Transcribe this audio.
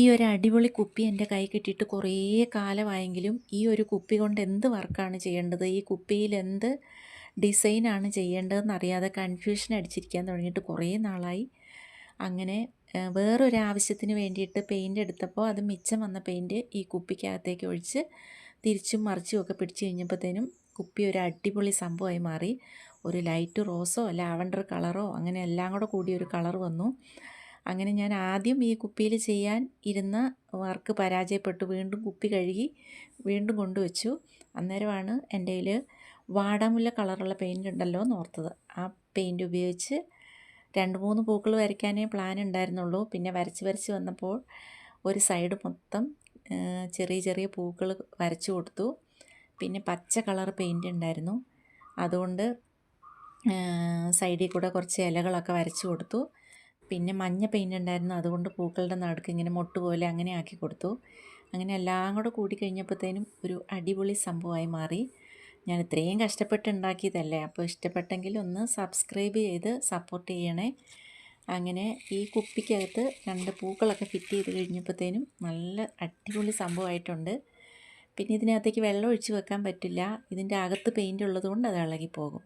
ഈ ഒരു അടിപൊളി കുപ്പി എൻ്റെ കൈ കിട്ടിയിട്ട് കുറേ കാലമായെങ്കിലും ഈ ഒരു കുപ്പി കൊണ്ട് എന്ത് വർക്കാണ് ചെയ്യേണ്ടത്, ഈ കുപ്പിയിൽ എന്ത് ഡിസൈനാണ് ചെയ്യേണ്ടതെന്ന് അറിയാതെ കൺഫ്യൂഷൻ അടിച്ചിരിക്കാൻ തുടങ്ങിയിട്ട് കുറേ നാളായി. അങ്ങനെ വേറൊരു ആവശ്യത്തിന് വേണ്ടിയിട്ട് പെയിൻ്റ് എടുത്തപ്പോൾ അത് മിച്ചം വന്ന പെയിൻറ്റ് ഈ കുപ്പിക്കകത്തേക്ക് ഒഴിച്ച് തിരിച്ചും മറിച്ചും ഒക്കെ പിടിച്ച് കഴിഞ്ഞപ്പോഴത്തേനും കുപ്പി ഒരു അടിപൊളി സംഭവമായി മാറി. ഒരു ലൈറ്റ് റോസോ ലാവണ്ടർ കളറോ അങ്ങനെ എല്ലാം കൂടെ കൂടിയ ഒരു കളർ വന്നു. അങ്ങനെ ഞാൻ ആദ്യം ഈ കുപ്പിയിൽ ചെയ്യാൻ ഇരുന്ന വർക്ക് പരാജയപ്പെട്ടു. വീണ്ടും കുപ്പി കഴുകി വീണ്ടും കൊണ്ടുവച്ചു. അന്നേരമാണ് എൻ്റെ കയ്യിൽ വാടാമുല്ല കളറുള്ള പെയിൻ്റ് ഉണ്ടല്ലോ എന്ന് ഓർത്തത്. ആ പെയിൻറ്റ് ഉപയോഗിച്ച് 2-3 പൂക്കൾ വരയ്ക്കാനേ പ്ലാൻ ഉണ്ടായിരുന്നുള്ളൂ. പിന്നെ വരച്ച് വന്നപ്പോൾ ഒരു സൈഡ് മൊത്തം ചെറിയ ചെറിയ പൂക്കൾ വരച്ചു കൊടുത്തു. പിന്നെ പച്ച കളർ പെയിൻ്റ് ഉണ്ടായിരുന്നു, അതുകൊണ്ട് സൈഡിൽ കൂടെ കുറച്ച് ഇലകളൊക്കെ വരച്ചു കൊടുത്തു. പിന്നെ മഞ്ഞ പെയിൻ്റ് ഉണ്ടായിരുന്നു, അതുകൊണ്ട് പൂക്കളുടെ നടുക്ക് ഇങ്ങനെ മൊട്ട് പോലെ അങ്ങനെ ആക്കി കൊടുത്തു. അങ്ങനെ എല്ലാം കൂടെ കൂടി കഴിഞ്ഞപ്പോഴത്തേനും ഒരു അടിപൊളി സംഭവമായി മാറി. ഞാൻ ഇത്രയും കഷ്ടപ്പെട്ട് ഉണ്ടാക്കിയതല്ലേ, അപ്പോൾ ഇഷ്ടപ്പെട്ടെങ്കിൽ ഒന്ന് സബ്സ്ക്രൈബ് ചെയ്ത് സപ്പോർട്ട് ചെയ്യണേ. അങ്ങനെ ഈ കുപ്പിക്കകത്ത് 2 പൂക്കളൊക്കെ ഫിറ്റ് ചെയ്ത് കഴിഞ്ഞപ്പോഴത്തേനും നല്ല അടിപൊളി സംഭവമായിട്ടുണ്ട്. പിന്നെ ഇതിനകത്തേക്ക് വെള്ളം ഒഴിച്ച് വെക്കാൻ പറ്റില്ല, ഇതിൻ്റെ അകത്ത് പെയിൻ്റ് ഉള്ളതുകൊണ്ട് അത് ഇളകിപ്പോകും.